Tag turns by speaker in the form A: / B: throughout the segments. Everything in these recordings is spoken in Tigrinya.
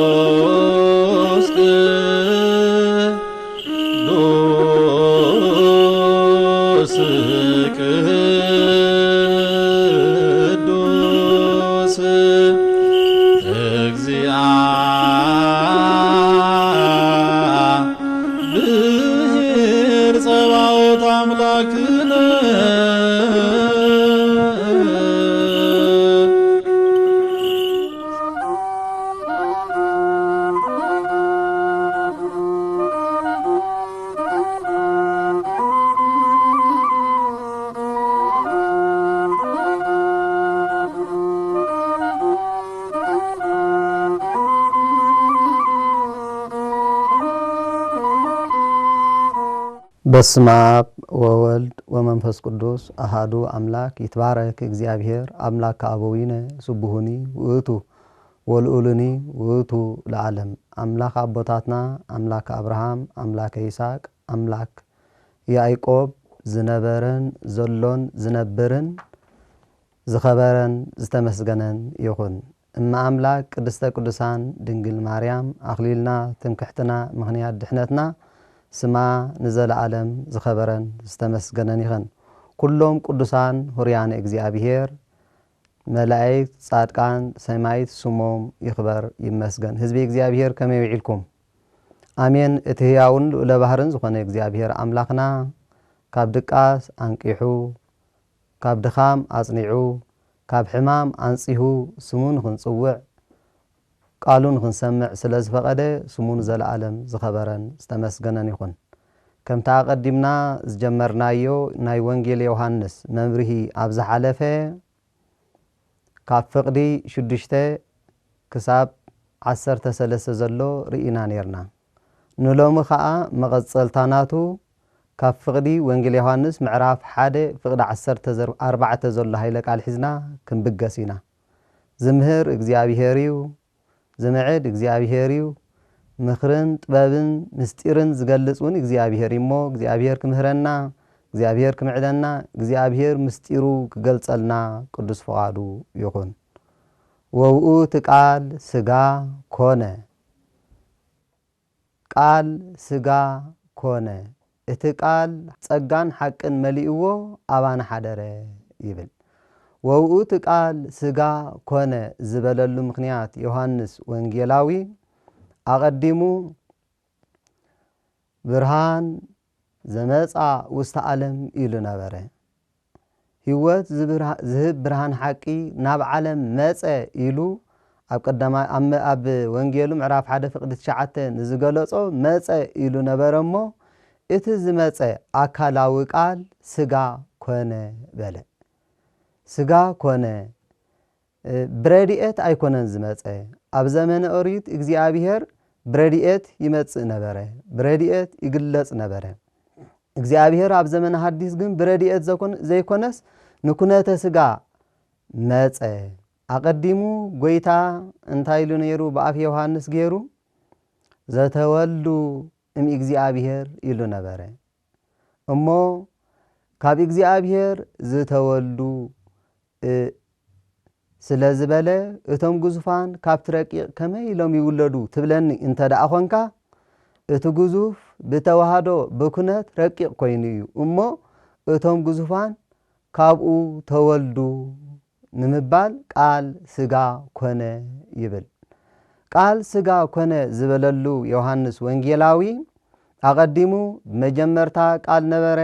A: ቅዱስ ቅዱስ ቅዱስ እግዚአብሔር ጸባኦት አምላክነ
B: በስመ አብ ወወልድ ወመንፈስ ቅዱስ አሐዱ አምላክ ይትባረክ እግዚአብሔር አምላከ አበዊነ ስቡሁኒ ውእቱ ወልዑልኒ ውእቱ ለዓለም። አምላክ አቦታትና አምላክ አብርሃም አምላክ ይስሐቅ አምላክ ያዕቆብ ዝነበረን ዘሎን ዝነብርን ዝኸበረን ዝተመስገነን ይኹን። እማ አምላክ ቅድስተ ቅዱሳን ድንግል ማርያም አኽሊልና ትምክሕትና ምኽንያት ድሕነትና ስማ ንዘለዓለም ዝኸበረን ዝተመስገነን ይኹን። ኩሎም ቅዱሳን ሁርያነ እግዚአብሔር መላእክት ጻድቃን ሰማይት ስሞም ይኽበር ይመስገን። ህዝቢ እግዚአብሔር ከመይ ይውዒልኩም? አሜን። እቲ ሕያውን ልዑለ ባህርን ዝኾነ እግዚአብሔር አምላኽና ካብ ድቃስ አንቂሑ ካብ ድኻም አጽኒዑ ካብ ሕማም አንጺሁ ስሙን ክንጽውዕ ቃሉን ክንሰምዕ ስለ ዝፈቐደ ስሙን ዘለዓለም ዝኸበረን ዝተመስገነን ይኹን። ከምታ ቀዲምና ዝጀመርናዮ ናይ ወንጌል ዮሐንስ መምርሂ ኣብ ዝሓለፈ ካብ ፍቕዲ 6 ክሳብ 13 ዘሎ ርኢና ነርና። ንሎሚ ከዓ መቐጸልታናቱ ካብ ፍቕዲ ወንጌል ዮሐንስ ምዕራፍ 1 ፍቕዲ 14 ዘሎ ሃይለ ቃል ሒዝና ክንብገስ ኢና። ዝምህር እግዚአብሔር እዩ፣ ዝምዕድ እግዚአብሔር እዩ፣ ምኽርን ጥበብን ምስጢርን ዝገልጽውን እግዚአብሔር እሞ እግዚአብሔር ክምህረና እግዚአብሔር ክምዕደና እግዚአብሔር ምስጢሩ ክገልጸልና ቅዱስ ፈቃዱ ይኹን። ወውእቱ ቃል ሥጋ ኮነ፣ ቃል ሥጋ ኮነ፣ እቲ ቃል ጸጋን ሓቅን መሊእዎ ኣባና ሓደረ ይብል። ወውእቱ ቃል ሥጋ ኮነ ዝበለሉ ምኽንያት ዮሐንስ ወንጌላዊ ኣቐዲሙ ብርሃን ዘመጻ ውስተ ዓለም ኢሉ ነበረ። ህይወት ዝህብ ብርሃን ሓቂ ናብ ዓለም መጸ ኢሉ ኣብ ወንጌሉ ምዕራፍ 1 ፍቕዲ 9 ንዝገለጾ መጸ ኢሉ ነበረ እሞ እቲ ዝመጸ ኣካላዊ ቃል ሥጋ ኮነ በለ። ሥጋ ኮነ ብረድኤት ኣይኮነን ዝመጸ። ኣብ ዘመነ ኦሪት እግዚአብሔር ብረድኤት ይመጽእ ነበረ፣ ብረድኤት ይግለጽ ነበረ። እግዚአብሔር ኣብ ዘመነ ሐዲስ ግን ብረድኤት ዘይኮነስ ንኩነተ ሥጋ መጸ። ኣቐዲሙ ጎይታ እንታይ ኢሉ ነይሩ? ብኣፍ ዮሐንስ ገይሩ ዘተወልዱ እም እግዚአብሔር ኢሉ ነበረ። እሞ ካብ እግዚአብሔር ዝተወልዱ ስለ ዝበለ እቶም ግዙፋን ካብቲ ረቂቕ ከመይ ኢሎም ይውለዱ ትብለኒ እንተ ደኣ ኾንካ እቲ ግዙፍ ብተዋህዶ ብኩነት ረቂቕ ኮይኑ እዩ እሞ እቶም ግዙፋን ካብኡ ተወልዱ ንምባል ቃል ሥጋ ኮነ ይብል። ቃል ሥጋ ኮነ ዝበለሉ ዮሐንስ ወንጌላዊ ኣቐዲሙ መጀመርታ ቃል ነበረ፣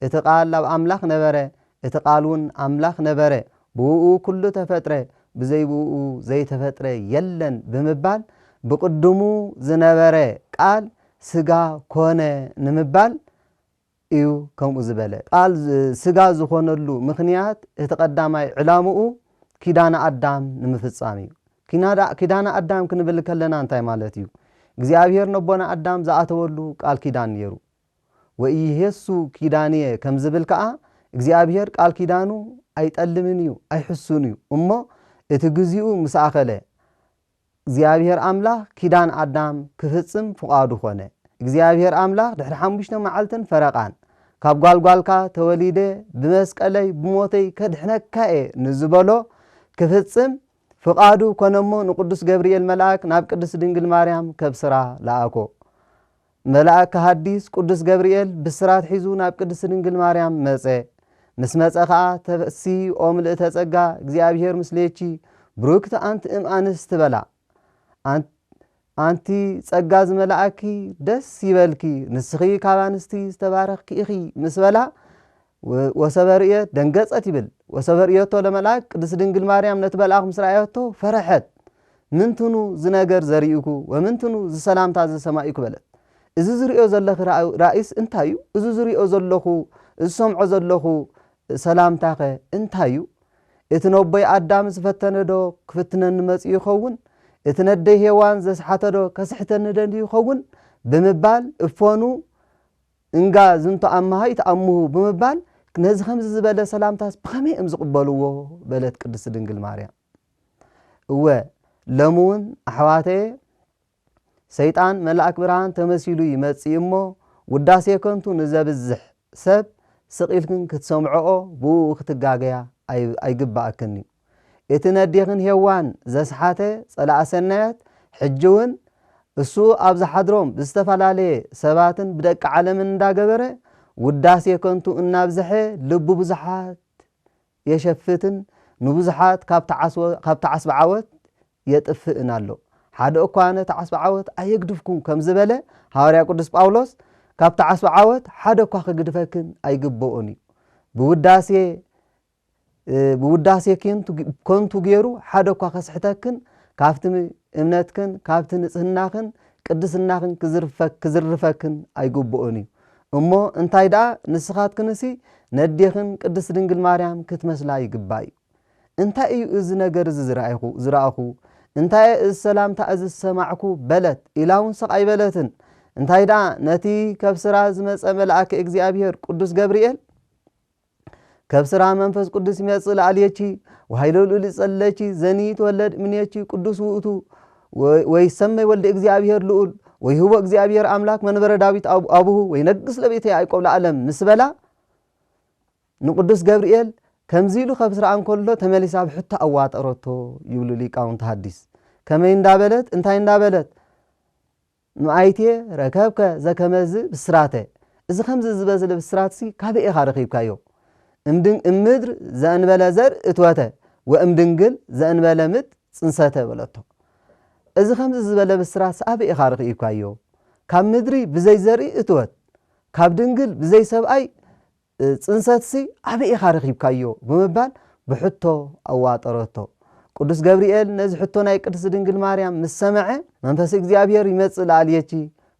B: እቲ ቃል ኣብ ኣምላኽ ነበረ፣ እቲ ቃል እውን ኣምላኽ ነበረ፣ ብኡ ኩሉ ተፈጥረ፣ ብዘይ ብኡ ዘይተፈጥረ የለን ብምባል ብቅድሙ ዝነበረ ቃል ሥጋ ኮነ ንምባል እዩ ከምኡ ዝበለ። ቃል ሥጋ ዝኾነሉ ምኽንያት እቲ ቀዳማይ ዕላምኡ ኪዳነ ኣዳም ንምፍጻም እዩ። ኪዳነ ኣዳም ክንብል ከለና እንታይ ማለት እዩ? እግዚአብሔር ነቦና ኣዳም ዝኣተወሉ ቃል ኪዳን ነይሩ። ወኢየሱ ኪዳንየ ከም ዝብል ከዓ እግዚአብሔር ቃል ኪዳኑ ኣይጠልምን እዩ ኣይሕሱን እዩ እሞ እቲ ግዚኡ ምስ ኣኸለ እግዚአብሔር ኣምላኽ ኪዳን ኣዳም ክፍጽም ፍቓዱ ኾነ። እግዚአብሔር ኣምላኽ ድሕሪ 5 መዓልትን ፈረቓን ካብ ጓልጓልካ ተወሊደ ብመስቀለይ ብሞተይ ከድሕነካኤ ንዝበሎ ክፍጽም ፍቃዱ ኮነሞ ንቅዱስ ገብርኤል መልአክ ናብ ቅድስት ድንግል ማርያም ከብስራ ለኣኮ መልአክ ከሃዲስ ቅዱስ ገብርኤል ብስራት ሒዙ ናብ ቅድስት ድንግል ማርያም መጸ ምስ መጸ ከዓ ተፈሲ ኦ ምልእተ ጸጋ እግዚአብሔር ምስሌቺ ብሩክቲ አንቲ እምአንስት በላ አንቲ ጸጋ ዝመላእኪ ደስ ይበልኪ ንስኺ ካብ አንስቲ ዝተባረኽኪ ኢኺ ምስ በላ ወሰበርየት ደንገጸት ይብል ወሰበርየቶ ለመልአክ ቅድስት ድንግል ማርያም ነቲ መልአክ ምስ ረአየቶ ፈረሐት ምንትኑ ዝነገር ዘሪእኩ ወምንትኑ ዝሰላምታ ዝሰማኢኩ በለት እዚ ዝሪኦ ዘለኹ ራእይስ እንታዩ እዚ ዝሪኦ ዘለኹ ዝሰምዖ ዘለኹ ሰላምታኸ እንታዩ እቲ ነቦይ አዳም ዝፈተነዶ ክፍትነን መጽ ይኸውን እቲ ነደይ ሄዋን ዘስሓተዶ ከስሕተን ደን ይኸውን ብምባል እፎኑ እንጋ ዝንቶ አማሃይ ተአምሁ ብምባል ነዚ ከምዚ ዝበለ ሰላምታስ ብኸመይ ዝቕበልዎ በለት ቅድስት ድንግል ማርያም እወ ለሙን አሕዋተየ ሰይጣን መልአክ ብርሃን ተመሲሉ ይመጽእ እሞ ውዳሴ ከንቱ ንዘብዝሕ ሰብ ስቂልክን ክትሰምዖኦ ብኡ ክትጋገያ አይግባእክኒ እቲ ነዲኽን ሄዋን ዘስሓተ ጸላአ ሰናያት ሕጅውን እሱ ኣብ ዝሓድሮም ብዝተፈላለየ ሰባትን ብደቂ ዓለምን እንዳገበረ ውዳሴ ከንቱ እናብዝሐ ልቡ ብዙሓት የሸፍትን ንብዙሓት ካብ ተዓስበ ዓወት የጥፍእን ኣሎ ሓደ እኳ ነቲ ተዓስበ ዓወት አየግድፍኩም ከም ዝበለ ሐዋርያ ቅዱስ ጳውሎስ ካብ ተዓስበ ዓወት ሓደ እኳ ክግድፈክን አይግብኦን ብውዳሴ ከንቱ ገይሩ ሓደ እኳ ከስሕተክን ካብቲ እምነትክን ካብቲ ንጽህናክን ቅድስናክን ክዝርፈክን አይግብኦን እሞ እንታይ ደኣ ንስኻትክንሲ ነዴኽን ቅድስት ድንግል ማርያም ክትመስላ ይግባእ እንታይ እዩ እዚ ነገር ዝረአኹ እንታይ እዚ ሰላምታ እዚ ሰማዕኩ በለት ኢላውን ሰቃይ በለትን እንታይ ደኣ ነቲ ከብስራ ዝመጸ መልአክ እግዚአብሔር ቅዱስ ገብርኤል ከብስራ መንፈስ ቅዱስ ይመጽእ ለአልየቺ ወሃይለሉል ይጸለቺ ዘኒት ወለድ ምንየቺ ቅዱስ ውእቱ ወይሰመይ ወልደ እግዚአብሔር ልዑል ወይሁቦ እግዚአብሔር አምላክ መንበረ ዳዊት አቡሁ ወይነግስ ለቤተ ያዕቆብ ለዓለም ምስበላ ንቅዱስ ገብርኤል ከምዚሉ ከብስራ እንከሎ ተመሊሳ ብሕታ አዋጠረቶ ይብሉ ሊቃውንት ሐዲስ ከመይ እንዳበለት እንታይ እንዳበለት ንአይቴ ረከብከ ዘከመዝ ብስራተ እዚ ከምዚ ዝበዝለ ብስራትሲ ካበይ ኢኻ ረኺብካዮ እምድር ዘእንበለ ዘር እትወተ ወእምድንግል ዘእንበለ ምጥ ጽንሰተ በለቶ እዚ ከምዚ ዝበለ ብስራት አበይ ኢኻ ረኺብካዮ ካብ ምድሪ ብዘይ ዘርኢ እትወት ካብ ድንግል ብዘይ ሰብአይ ጽንሰትሲ አበይ ኢኻ ረኺብካዮ ብምባል ብሕቶ አዋጠረቶ ቅዱስ ገብርኤል ነዚ ሕቶ ናይ ቅድስት ድንግል ማርያም ምስ ሰምዐ መንፈስ እግዚአብሔር ይመጽእ ለአልየቺ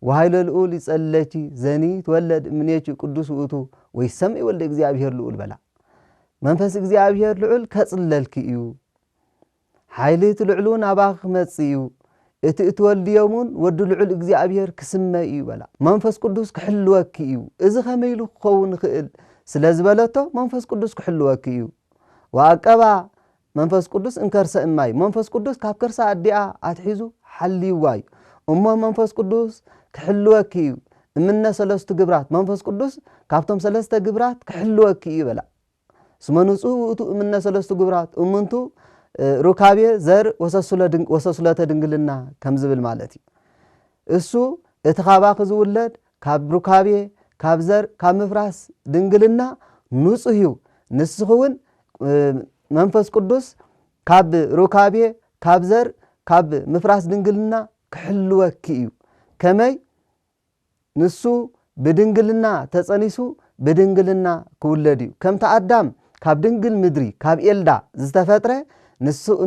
B: ወሃይለ ልዑል ይጸለቺ ዘኒት ወለድ ምንየቺ ቅዱስ ውእቱ ወይሰምይ ወልደ እግዚአብሔር ልዑል በላ መንፈስ እግዚአብሔር ልዑል ከጽለልኪ እዩ ሓይልት ልዑሉን አባኽ መጽእ እዩ እቲ እትወልድዮሙን ወዲ ልዑል እግዚአብሔር ክስመይ እዩ በላ መንፈስ ቅዱስ ክሕልወኪ እዩ እዚ ከመይሉ ክኸውን ክእል ስለዝበለቶ መንፈስ ቅዱስ ክሕልወኪ እዩ ወአቀባ መንፈስ ቅዱስ እንከርሰ እማይ መንፈስ ቅዱስ ካብ ከርሳ አዲኣ አትሒዙ ሓልይዋ እዩ እሞ መንፈስ ቅዱስ ክሕልወኪ እዩ እምነ ሰለስቱ ግብራት መንፈስ ቅዱስ ካብቶም ሰለስተ ግብራት ክሕልወኪ እዩ በላ ስመ ንጹህ ውእቱ እምነ ሰለስቱ ግብራት እምንቱ ሩካቤ ዘር ወሰሱለተ ድንግልና ከም ዝብል ማለት እዩ እሱ እቲ ኻባኺ ዝውለድ ካብ ሩካቤ ካብ ዘር ካብ ምፍራስ ድንግልና ንጹህ እዩ ንስኹውን መንፈስ ቅዱስ ካብ ሩካቤ ካብ ዘር ካብ ምፍራስ ድንግልና ክሕልወኪ እዩ ከመይ ንሱ ብድንግልና ተጸኒሱ ብድንግልና ክውለድ እዩ ከምታ አዳም ካብ ድንግል ምድሪ ካብ ኤልዳ ዝተፈጥረ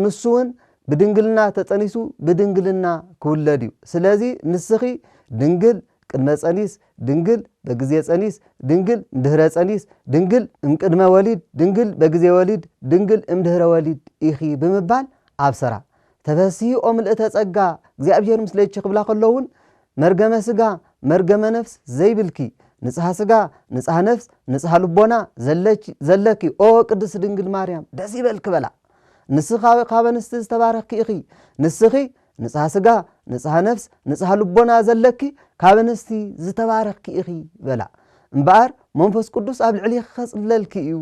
B: ንሱውን ብድንግልና ተጸኒሱ ብድንግልና ክውለድ እዩ ስለዚ ንስኺ ድንግል ቅድመ ጸኒስ ድንግል በጊዜ ጸኒስ ድንግል እምድህረ ጸኒስ ድንግል እምቅድመ ወሊድ ድንግል በጊዜ ወሊድ ድንግል እምድህረ ወሊድ ኢኺ ብምባል አብሰራ ተፈሲሒ ኦ ምልእተ ጸጋ እግዚአብሔር ምስለቺ ክብላ ከለውን መርገመ ስጋ መርገመ ነፍስ ዘይብልኪ ንጽሐ ስጋ ንጽሐ ነፍስ ንጽሐ ልቦና ዘለኪ ኦ ቅድስት ድንግል ማርያም ደስ ይበልክ በላ ንስኻ ካብ አንስቲ ዝተባረኽኪ ኢኺ ንስኺ ንጽሐ ስጋ ንጽሐ ነፍስ ንጽሐ ልቦና ዘለኪ ካብ አንስቲ ዝተባረኽኪ ኢኺ በላ እምበኣር መንፈስ ቅዱስ ኣብ ልዕሊ ከጽለልኪ እዩ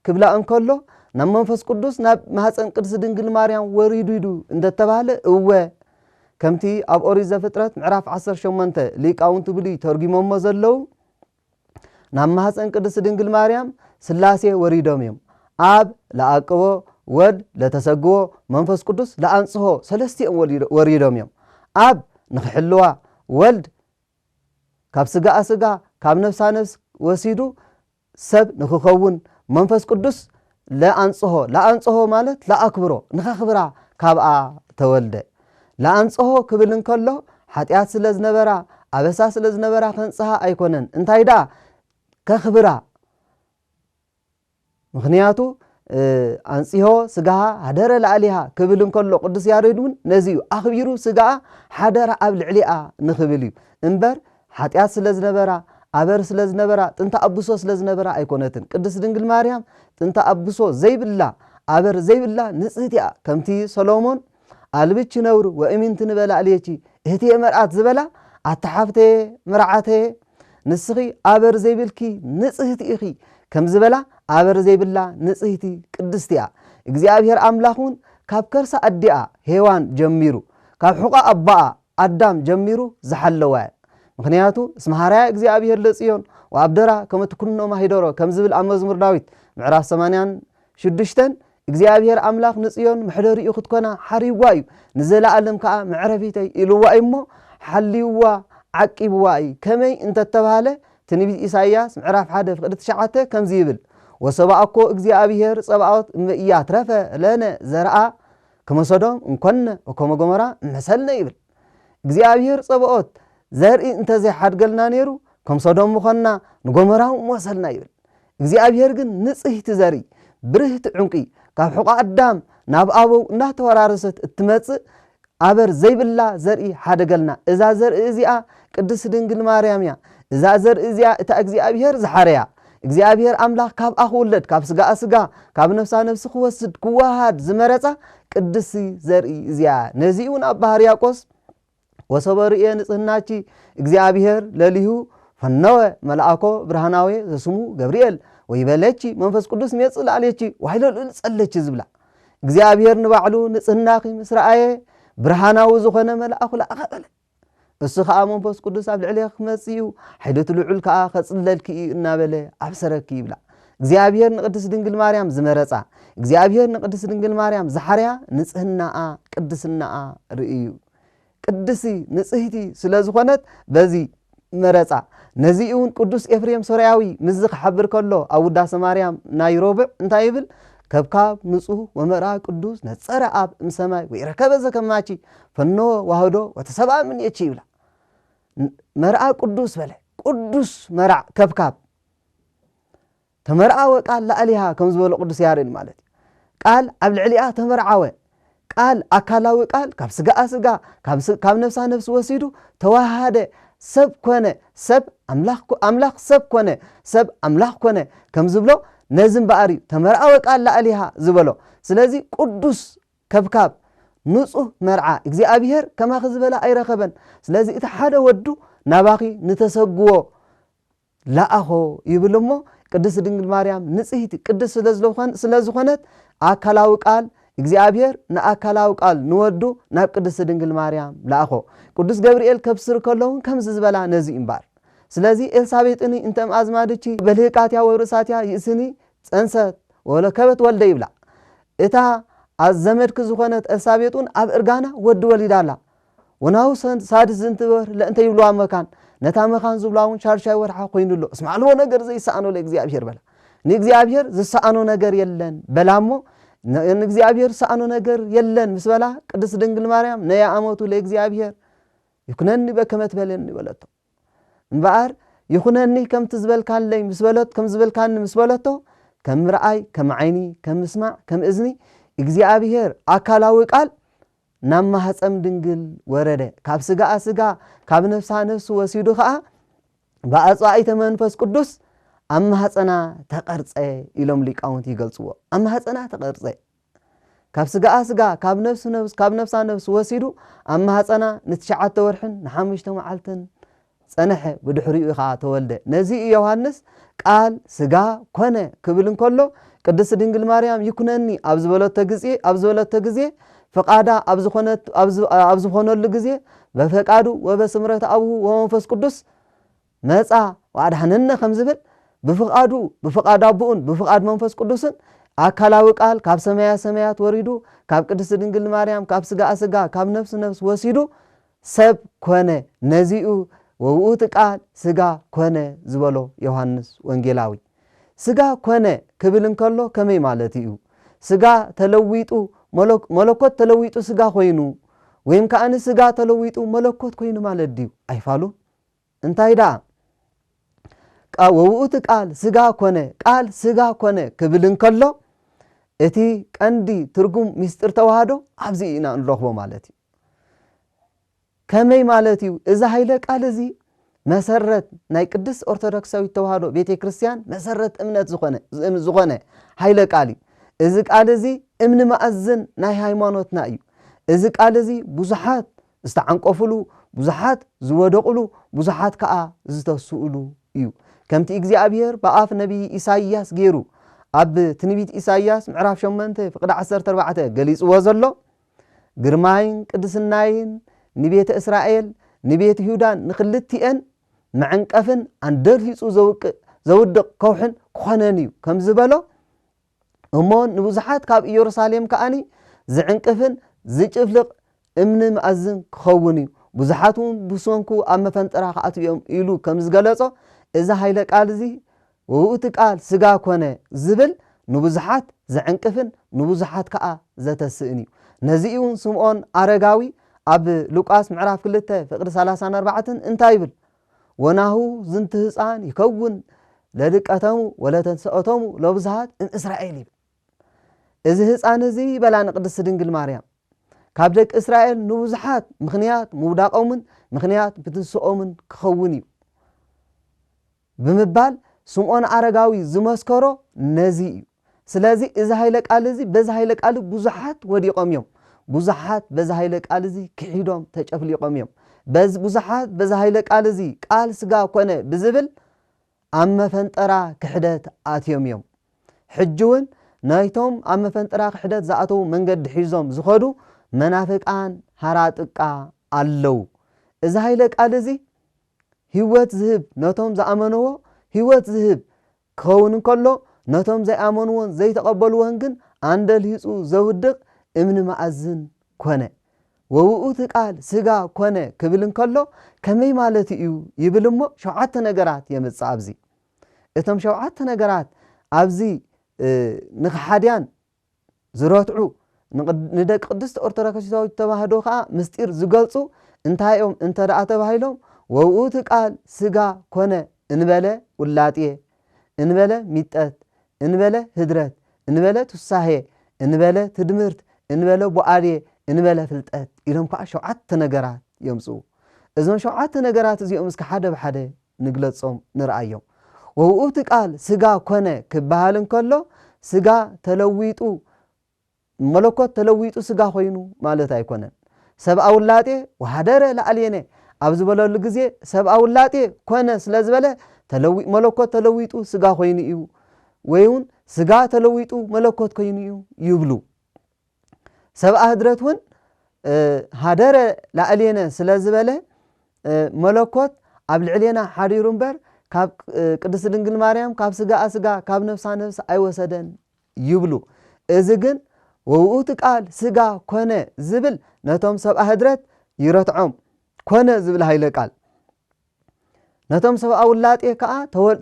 B: ክብላ እንከሎ ናብ መንፈስ ቅዱስ ናብ ማህፀን ቅድስቲ ድንግል ማርያም ወሪዱ ኢዱ እንደተባለ እወ ከምቲ ኣብ ኦሪት ዘፍጥረት ምዕራፍ 18 ሊቃውንት ብሉይ ተርጊሞሞ ዘለው ናብ ማህፀን ቅድስቲ ድንግል ማርያም ስላሴ ወሪዶም እዮም ኣብ ለአቅቦ ወድ ለተሰግዎ መንፈስ ቅዱስ ለአንጽሖ ሰለስቲኦም ወሪዶም እዮም ኣብ ንኽሕልዋ ወልድ ካብ ስጋኣ ስጋ ካብ ነፍሳ ነፍስ ወሲዱ ሰብ ንኽኸውን መንፈስ ቅዱስ ለአንጽሖ ማለት ለአክብሮ ንኸኽብራ ካብኣ ተወልደ ለአንጽሖ ክብል እንከሎ ሓጢአት ስለ ዝነበራ ኣበሳ ስለ ዝነበራ ከንጽሓ ኣይኮነን እንታይ ደኣ ከኽብራ ምኽንያቱ አንጽሖ ስጋሃ ሃደረ ለዓሊሃ ክብል እንከሎ ቅዱስ ያሬድ እውን ነዚዩ ኣኽቢሩ ስጋኣ ሓደረ ኣብ ልዕሊኣ ንኽብል እዩ እምበር ሓጢአት ስለ ዝነበራ ኣበር ስለ ዝነበራ ጥንተ ኣብሶ ስለ ዝነበራ ኣይኮነትን ቅድስቲ ድንግል ማርያም ጥንተ ኣብሶ ዘይብላ ኣበር ዘይብላ ንጽህት እያ ከምቲ ሰሎሞን ኣልብች ነውሩ ወእሚንቲ ንበላዕልየቺ እህትየ መርአት ዝበላ ኣተሓፍተየ መርዓተየ ንስኺ ኣበር ዘይብልኪ ንጽህት ኢኺ ከም ዝበላ ኣበር ዘይብላ ንጽህቲ ቅድስቲ እያ እግዚኣብሔር ኣምላኹን ካብ ከርሳ ኣዲኣ ሄዋን ጀሚሩ ካብ ሕቋ ኣባኣ ኣዳም ጀሚሩ ዝሓለዋ ምክንያቱ እስመ ሃርያ እግዚኣብሔር ለጽዮን ወኣብደራ ከመ ትኩኖ ማሂደሮ ከም ዝብል ኣብ መዝሙር ዳዊት ምዕራፍ 86 እግዚኣብሔር ኣምላኽ ንጽዮን ምሕደሪኡ ክትኮና ሓሪዋ እዩ ንዘለኣለም ከዓ መዕረፊተይ ኢልዋ እሞ ሓሊዋ ዓቂብዋ እዩ ከመይ እንተተባሃለ ትንቢት ኢሳይያስ ምዕራፍ 1 ፍቅዲ 9 ከምዚ ይብል ወሰብኣኮ እግዚኣብሔር ጸባኦት እያ ትረፈ ለነ ዘርአ ከመ ሰዶም እንኮነ ወከመ ገሞራ መሰልነ ይብል እግዚኣብሔር ጸባኦት ዘርኢ እንተዘይሓድገልና ነይሩ ከም ሰዶም ምኾንና ንጎሞራው መሰልና ይብል እግዚኣብሔር ግን ንጽህቲ ዘርኢ ብርህቲ ዕንቂ ካብ ሕቋ ኣዳም ናብ ኣበው እናተወራረሰት እትመጽእ ኣበር ዘይብላ ዘርኢ ሓደገልና እዛ ዘርኢ እዚኣ ቅድስቲ ድንግል ማርያም እያ እዛ ዘርኢ እዚኣ እታ እግዚኣብሔር ዝሓረያ እግዚኣብሔር ኣምላኽ ካብኣ ክውለድ ካብ ስጋኣ ስጋ ካብ ነፍሳ ነፍሲ ክወስድ ክዋሃድ ዝመረፃ ቅድስቲ ዘርኢ እዚኣ ነዚኡ እውን ኣብ ሕርያቆስ ወሰበርእየ ንጽህናቺ እግዚኣብሔር ለሊሁ ፈነወ መልአኮ ብርሃናዊ ዘስሙ ገብርኤል ወይበለቺ መንፈስ ቅዱስ መጽእ ላዕለቺ ዋይለልዑል ጸለቺ ዝብላ እግዚኣብሔር ንባዕሉ ንጽህናኺ ምስ ረአየ ብርሃናዊ ዝኾነ መልአኹ ለኣኸበለ እሱ ከዓ መንፈስ ቅዱስ ኣብ ልዕሊኻ ክመጽእ እዩ ሓይለቱ ልዑል ከዓ ከጽለልኪ እዩ እናበለ ኣብሰረኪ ይብላ እግዚኣብሔር ንቅድስቲ ድንግል ማርያም ዝመረፃ እግዚኣብሔር ንቅድስቲ ድንግል ማርያም ዝሓርያ ንጽህናኣ ቅድስናኣ ርእዩ ቅድሲ ንጽህቲ ስለ ዝኾነት በዚ መረፃ ነዚኡን ቅዱስ ኤፍሬም ሶርያዊ ምዝ ክሓብር ከሎ ኣብ ውዳሴ ማርያም ናይ ሮብዕ እንታይ ይብል ከብካብ ንጹህ ወመርአ ቅዱስ ነጸረ ኣብ እምሰማይ ወይረከበ ዘከማቺ ፈኖ ዋህዶ ወተሰብአ ምንየቺ ይብላ መርአ ቅዱስ በለ ቅዱስ መርዕ ከብካብ ተመርዓወ ቃል ላዕሊሃ ከም ዝበሎ ቅዱስ ያሬድ ማለት ቃል ኣብ ልዕሊኣ ተመርዓወ ቃል ኣካላዊ ቃል ካብ ስጋኣ ስጋ ካብ ነፍሳ ነፍሲ ወሲዱ ተዋሃደ ሰብ ኮነ ሰብ ኣምላኽ ሰብ ኮነ ሰብ ኣምላኽ ኮነ ከም ዝብሎ ነዚ እምበኣር እዩ ተመርዓወ ቃል ላዕሊሃ ዝበሎ ስለዚ ቅዱስ ከብካብ ንጹህ መርዓ እግዚኣብሔር ከማኺ ዝበላ ኣይረኸበን ስለዚ እቲ ሓደ ወዱ ናባኺ ንተሰግዎ ለኣኾ ይብል እሞ ቅድስቲ ድንግል ማርያም ንጽህቲ ቅድስ ስለ ዝኾነት ኣካላዊ ቃል እግዚኣብሔር ንኣካላዊ ቃል ንወዱ ናብ ቅድስቲ ድንግል ማርያም ለኣኾ ቅዱስ ገብርኤል ከብስር ከለውን ከምዚ ዝበላ ነዚ እምበር ስለዚ ኤልሳቤጥኒ እንተም ኣዝማድቺ በልህቃትያ ወርእሳትያ ይእስኒ ጸንሰት ወለከበት ወልደ ይብላ እታ ኣዘመድክ ዝኾነት ኤልሳቤጡን ኣብ እርጋና ወዲ ወሊዳላ ወናው ሳድስ ዝንትበር ለእንተ ይብልዋ መካን ነታ መካን ዝብላውን ሻርሻይ ወርሓ ኮይኑሎ እስማዕልዎ ነገር ዘይሰኣኖ ለእግዚኣብሔር በላ ንእግዚኣብሔር ዝሰኣኖ ነገር የለን በላሞ ንእግዚኣብሔር ሰኣኖ ነገር የለን ምስ በላ ቅድስቲ ድንግል ማርያም ነያ ኣመቱ ለእግዚኣብሔር ይኩነኒ በከመ ትበለኒ በለቶ እምበኣር ይኩነኒ ከምቲ ዝበልካለይ ምስ በለት ከም ዝበልካኒ ምስ በለቶ ከም ምርኣይ ከም ዓይኒ ከም ምስማዕ ከም እዝኒ እግዚአብሔር አካላዊ ቃል ናብ ማህፀም ድንግል ወረደ ካብ ስጋኣ ስጋ ካብ ነፍሳ ነፍስ ወሲዱ ከዓ በአጽዋዕተ መንፈስ ቅዱስ ኣብ ማህፀና ተቀርጸ ኢሎም ሊቃውንት ይገልጽዎ ኣብ ማህፀና ተቀርጸ ካብ ስጋኣ ስጋ ካብ ነፍሳ ነፍስ ወሲዱ ኣብ ማህፀና ን9 ወርሕን ን5 መዓልትን ጸንሐ ብድሕሪኡ ኸዓ ተወልደ ነዚ ዮሃንስ ቃል ስጋ ኮነ ክብል እንከሎ ቅድስት ድንግል ማርያም ይኩነኒ ኣብ ዝበለቶ ግዜ ፈቃዳ ኣብ ዝኾነሉ ግዜ በፈቃዱ ወበስምረት አቡሁ ወመንፈስ ቅዱስ መጻ ወአድሐነነ ከም ዝብል ብፍቃድ አቡኡን ብፍቃድ መንፈስ ቅዱስን አካላዊ ቃል ካብ ሰማያት ወሪዱ ካብ ቅድስት ድንግል ማርያም ካብ ስጋ ካብ ነፍስ ወሲዱ ሰብ ኮነ ነዚኡ ወውእቱ ቃል ስጋ ኮነ ዝበሎ ዮሐንስ ወንጌላዊ ስጋ ኮነ ክብል እንከሎ ከመይ ማለት እዩ ስጋ ተለዊጡ መለኮት ተለዊጡ ስጋ ኮይኑ ወይም ከአን ስጋ ተለዊጡ መለኮት ኮይኑ ማለት ድዩ አይፋሉ እንታይ ዳ ወውእቱ ቃል ስጋ ኮነ ክብል እንከሎ እቲ ቀንዲ ትርጉም ምስጢር ተዋህዶ ኣብዚ ኢና እንረኽቦ ማለት እዩ ከመይ ማለት እዩ እዚ ኃይለ ቃል እዚ መሰረት ናይ ቅዱስ ኦርቶዶክሳዊት ተዋህዶ ቤተክርስቲያን መሰረት እምነት ዝኾነ ኃይለ ቃል እዚ ቃል እዚ እምኒ ማእዝን ናይ ሃይማኖትና እዩ እዚ ቃል እዚ ብዙሓት ዝተዓንቆፍሉ ብዙሓት ዝወደቁሉ ብዙሓት ከዓ ዝተስኡሉ እዩ ከምቲ እግዚአብሔር በአፍ ነቢይ ኢሳይያስ ገይሩ ኣብ ትንቢት ኢሳይያስ ምዕራፍ 8 ፍቅዲ 14 ገሊጽዎ ዘሎ ግርማይን ቅድስናይን ንቤተ እስራኤል ንቤተ ይሁዳን ንክልቲአን መዕንቀፍን አንደርሂጹ ዘውድቅ ከውሕን ክኾነን እዩ ከም ዝበሎ እሞ ንብዙሓት ካብ ኢየሩሳሌም ከኣኒ ዝዕንቅፍን ዝጭፍልቕ እምኒ ማእዝን ክኸውን እዩ ብዙሓቱን ብሰንኩ ኣብ መፈንጠራ ከኣትዮም ኢሉ ከም ዝገለጾ እዚ ኃይለ ቃል እዚ ወውእቱ ቃል ስጋ ኮነ ዝብል ንብዙሓት ዝዕንቅፍን ንብዙሓት ከዓ ዘተስእን እዩ ነዚኡን ስምዖን አረጋዊ ኣብ ሉቃስ ምዕራፍ 2 ፍቅዲ 34 እንታይ ይብል ወናሁ ዝንት ህፃን ይከውን ለድቀተሙ ወለተንሰአቶሙ ለብዙሓት እስራኤል ይብል እዚ ህፃን እዚ በላን ቅድስት ድንግል ማርያም ካብ ደቂ እስራኤል ንብዙሓት ምኽንያት ምውዳቆምን ምኽንያት ብትንስኦምን ክኸውን እዩ ብምባል ስምዖን አረጋዊ ዝመስከሮ ነዚ እዩ ስለዚ እዚ ኃይለ ቃል እዚ በዚ ኃይለ ቃል ብዙሓት ወዲቆም እዮም ብዙሓት በዚ ኃይለ ቃል እዚ ክሒዶም ተጨፍሊቆም እዮም ብዙሓት በዚ ኃይለ ቃል እዚ ቃል ስጋ ኮነ ብዝብል ኣብ መፈንጠራ ክሕደት ኣትዮም እዮም ሕጂውን ናይቶም ኣብ መፈንጠራ ክሕደት ዝኣተው መንገዲ ሒዞም ዝኸዱ መናፍቃን ሃራጥቃ ኣለው እዚ ኃይለ ቃል እዚ ህይወት ዝህብ ነቶም ዝኣመነዎ ህይወት ዝህብ ክኸውን እንከሎ ነቶም ዘይኣመንዎን ዘይተቀበልዎን ግን አንደልሂጹ ዘውድቅ እምኒ ማእዝን ኮነ ወውእቱ ቃል ስጋ ኮነ ክብል እንከሎ ከመይ ማለት እዩ ይብል እሞ 7 ነገራት የምጽእ ኣብዚ እቶም 7 ነገራት ኣብዚ ንኽሓድያን ዝረትዑ ንደቂ ቅድስት ኦርቶዶክሳዊት ተዋህዶ ከዓ ምስጢር ዝገልጹ እንታይኦም እንተደኣ ተባሂሎም ወውእቱ ቃል ስጋ ኮነ እንበለ ውላጤ እንበለ ሚጠት እንበለ ህድረት እንበለ ትሳሄ እንበለ ትድምርት እንበለ ቦአዴ እንበለ ፍልጠት ኢሎም ከዓ 7 ነገራት የምጽኡ እዞም 7 ነገራት እዚኦም እስከ ሓደ ብሓደ ንግለጾም ንርአዮም ወውእቱ ቃል ስጋ ኮነ ክበሃል እንከሎ ስጋ ተለዊጡ መለኮት ተለዊጡ ስጋ ኮይኑ ማለት አይኮነን ሰብአ ውላጤ ወሃደረ ለአልየነ ኣብ ዝበለሉ ግዜ ሰብአ ውላጤ ኮነ ስለዝበለ መለኮት ተለዊጡ ስጋ ኮይኑ እዩ ወይውን ስጋ ተለዊጡ መለኮት ኮይኑ እዩ ይብሉ ሰብአ ህድረት እውን ሃደረ ለአልየነ ስለዝበለ መለኮት ኣብ ልዕልና ሓዲሩ እምበር ካብ ቅድስት ድንግል ማርያም ካብ ስጋ ካብ ነፍሳ ነፍስ አይወሰደን ይብሉ እዚ ግን ወውእቱ ቃል ስጋ ኮነ ዝብል ነቶም ሰብአ ህድረት ይረትዖም ኮነ ዝብል ኃይለ ቃል ነቶም ሰብአ ውላጤ ከዓ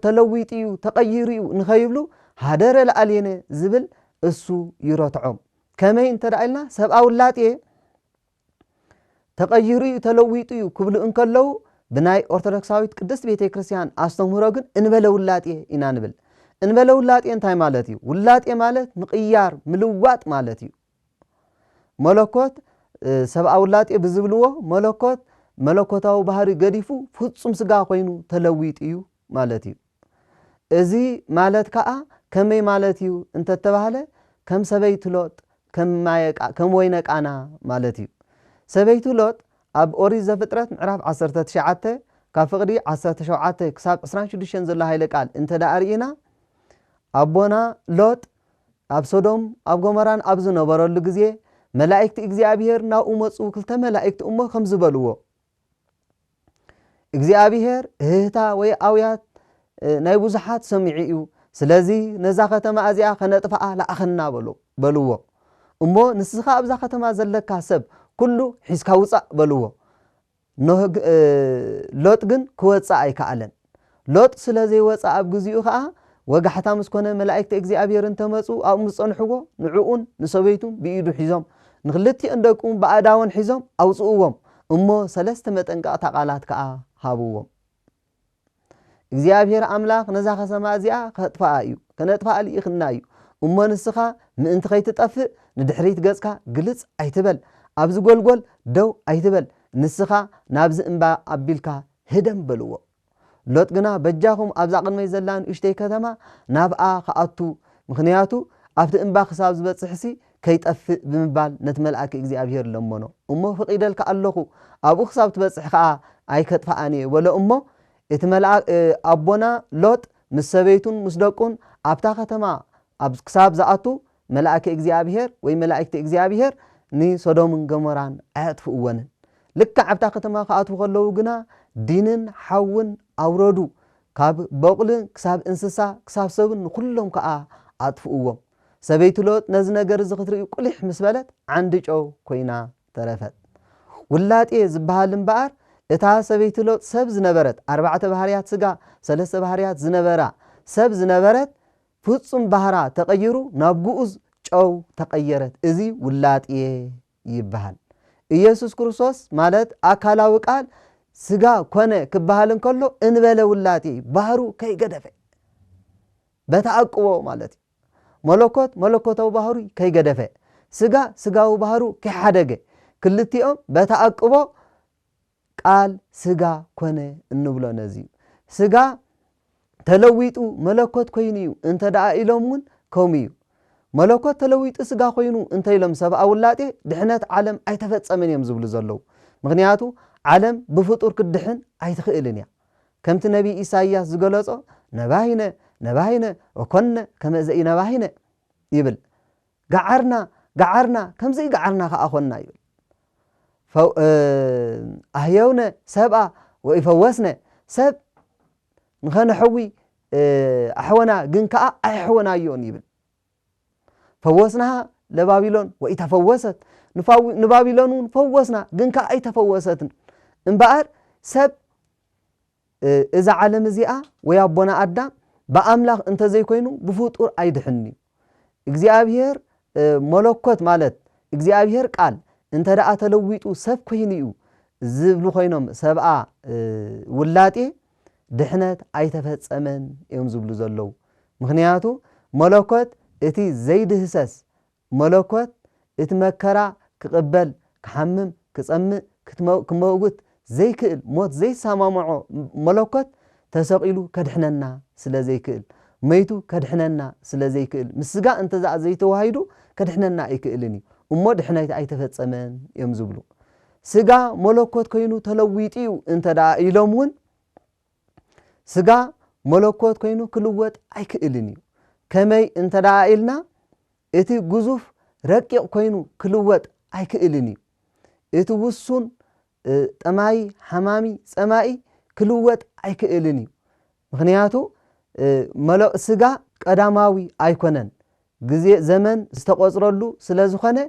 B: ተለዊጡ እዩ ተቀይሩ እዩ ንኸይብሉ ሃደረ ለአልየነ ዝብል እሱ ይረትዖም ከመይ እንተዳኢልና ሰብአ ውላጤ ተቀይሩ እዩ ተለዊጡ እዩ ክብሉ እንከለው ብናይ ኦርቶዶክሳዊት ቅድስት ቤተክርስቲያን አስተምህሮ ግን እንበለ ውላጤ ኢና ንብል እንበለ ውላጤ እንታይ ማለት እዩ ውላጤ ማለት ምቅያር ምልዋጥ ማለት እዩ መለኮት ሰብአ ውላጤ ብዝብልዎ መለኮታዊ ባህሪ ገዲፉ ፍጹም ስጋ ኮይኑ ተለዊጡ እዩ ማለት እዩ እዚ ማለት ከዓ ከመይ ማለት እዩ እንተተባሃለ ከም ሰበይቲ ሎጥ ከም ወይነ ቃና ማለት እዩ ሰበይቲ ሎጥ ኣብ ኦሪት ዘፍጥረት ምዕራፍ 19 ካብ ፍቕዲ 17 ክሳብ 26 ዘሎ ሃይለ ቃል እንተ ዳርኢና ኣቦና ሎጥ ኣብ ሶዶም ኣብ ጎሞራን ኣብ ዝነበረሉ ግዜ መላእክቲ እግዚአብሔር ናብኡ መፁ ክልተ መላእክቲ እሞ ከም ዝበልዎ እግዚአብሔር እህታ ወይ ኣውያት ናይ ብዙሓት ሰሚዑ እዩ ስለዚ ነዛ ከተማ እዚኣ ከነጥፋኣ ለኣኸና በልዎ እሞ ንስኻ ኣብዛ ከተማ ዘለካ ሰብ ኩሉ ሒዝካ ውፃእ በልዎ ሎጥ ግን ክወፃእ ኣይከኣለን ሎጥ ስለዘይ ወፃእ ኣብ ግዚኡ ከዓ ወጋሕታ ምስኮነ መላእክቲ እግዚአብሔር እንተመፁ ኣብ ምፀንሕዎ ንዕኡን ንሰበይቱን ብኢዱ ሒዞም ንክልቲኦም ደቁም በኣዳውን ሒዞም ኣውፅኡዎም እሞ ሰለስተ መጠንቀቕታ ቃላት ከዓ ሃብዎም እግዚአብሔር ኣምላኽ ነዛ ከተማ እዚኣ ከጥፋኣ እዩ ከነጥፋኣ ልኢኽና እዩ እሞ ንስኻ ምእንቲ ከይትጠፍእ ንድሕሪት ገጽካ ግልጽ ኣይትበል ኣብዚ ጎልጎል ደው ኣይትበል ንስኻ ናብዚ እምባ ኣቢልካ ህደም በልዎ ሎጥ ግና በጃኹም ኣብዛ ቅድመይ ዘላን እሽተይ ከተማ ናብኣ ከኣቱ ምክንያቱ ኣብቲ እምባ ክሳብ ዝበፅሕሲ ከይጠፍእ ብምባል ነቲ መልአክ እግዚአብሔር ለመኖ እሞ ፍቂደልካ ኣለኹ ኣብኡ ክሳብ ትበፅሕ ከዓ ኣይከጥፋኣኒ ወለ እሞ እቲ መልአክ ኣቦና ሎጥ ምስ ሰበይቱን ምስ ደቁን ኣብታ ከተማ ኣብ ክሳብ ዝኣቱ መልአክ እግዚአብሔር ወይ መላእክቲ እግዚአብሔር ንሶዶምን ገሞራን ኣያጥፍእወንን ልክ ኣብታ ከተማ ከኣትው ከለዉ ግና ዲንን ሓውን ኣውረዱ ካብ በቕልን ክሳብ እንስሳ ክሳብ ሰብን ኩሎም ከዓ ኣጥፍእዎም ሰበይቲ ሎጥ ነዚ ነገር እዚ ክትርኢ ቁሊሕ ምስ በለት ዓንዲ ጨው ኮይና ተረፈት ውላጤ ዝበሃል እምበኣር እታ ሰበይቲ ሎጥ ሰብ ዝነበረት 4 ባህርያት ስጋ 3 ባህርያት ዝነበራ ሰብ ዝነበረት ፍጹም ባህራ ተቀይሩ ናብ ግኡዝ ጨው ተቀየረት እዚ ውላጤ ይበሃል ኢየሱስ ክርስቶስ ማለት አካላዊ ቃል ስጋ ኮነ ክበሃል እንከሎ እንበለ ውላጤ ባህሩ ከይገደፈ በተአቅቦ ማለት መለኮት መለኮታዊ ባህሩ ከይገደፈ ስጋ ስጋው ባህሩ ከይሓደገ ክልቲኦም በተአቅቦ ቃል ስጋ ኮነ እንብሎ ነዚ ስጋ ተለዊጡ መለኮት ኮይኑ እንተ ደኣ ኢሎምን ከምኡ መለኮት ተለዊጡ ስጋ ኮይኑ እንተ ኢሎም ሰብኣ ውላጤ ድሕነት ዓለም ኣይተፈጸመን እዮም ዝብሉ ዘለው ምክንያቱ ዓለም ብፍጡር ክድሕን ኣይትኽእልን እያ ከምቲ ነቢ ኢሳይያስ ዝገለጾ ነባሂነ ነባሂነ ወኮነ ከመዘኢ ነባሂነ ይብል ጋዓርና ከምዘይ ጋዓርና ከዓ ኮና ይብል ኣህየውነ ሰብኣ ወይፈወስነ ሰብ ንኸነሐዊ ኣሕወና ግን ከዓ ኣይሕወናዮን ይብል ፈወስናሃ ለባቢሎን ወይተፈወሰት ንባቢሎን ፈወስና ግን ከዓ ኣይተፈወሰትን እምበኣር ሰብ እዛ ዓለም እዚኣ ወይ ኣቦና ኣዳም በኣምላኽ እንተ ዘይኮይኑ ብፍጡር ኣይድሕኒ እግዚአብሔር መለኮት ማለት እግዚአብሔር ቃል እንተ ደኣ ተለዊጡ ሰብ ኮይኑ እዩ ዝብሉ ኮይኖም ሰብኣ ውላጤ ድሕነት ኣይተፈጸመን እዮም ዝብሉ ዘለው ምክንያቱ መለኮት እቲ ዘይድህሰስ መለኮት እቲ መከራ ክቅበል ክሓምም ክጸምእ ክመውት ዘይክእል ሞት ዘይሰማምዖ መለኮት ተሰቂሉ ከድሕነና ስለ ዘይክእል መይቱ ከድሕነና ስለ ዘይክእል ምስጋ እንተ ዛ ዘይተዋሂዱ ከድሕነና ኣይክእልን እሞ ድሕነት ኣይተፈጸመን እዮም ዝብሉ ስጋ መለኮት ኮይኑ ተለዊጢዩ እንተ ደኣ ኢሎም እውን ስጋ መለኮት ኮይኑ ክልወጥ ኣይክእልን እዩ ከመይ እንተ ደኣ ኢልና እቲ ግዙፍ ረቂቕ ኮይኑ ክልወጥ ኣይክእልን እዩ እቲ ውሱን ጠማይ ሓማሚ ጸማኢ ክልወጥ ኣይክእልን እዩ ምክንያቱ ስጋ ቀዳማዊ ኣይኮነን ግዜ ዘመን ዝተቆጽረሉ ስለ ዝኾነ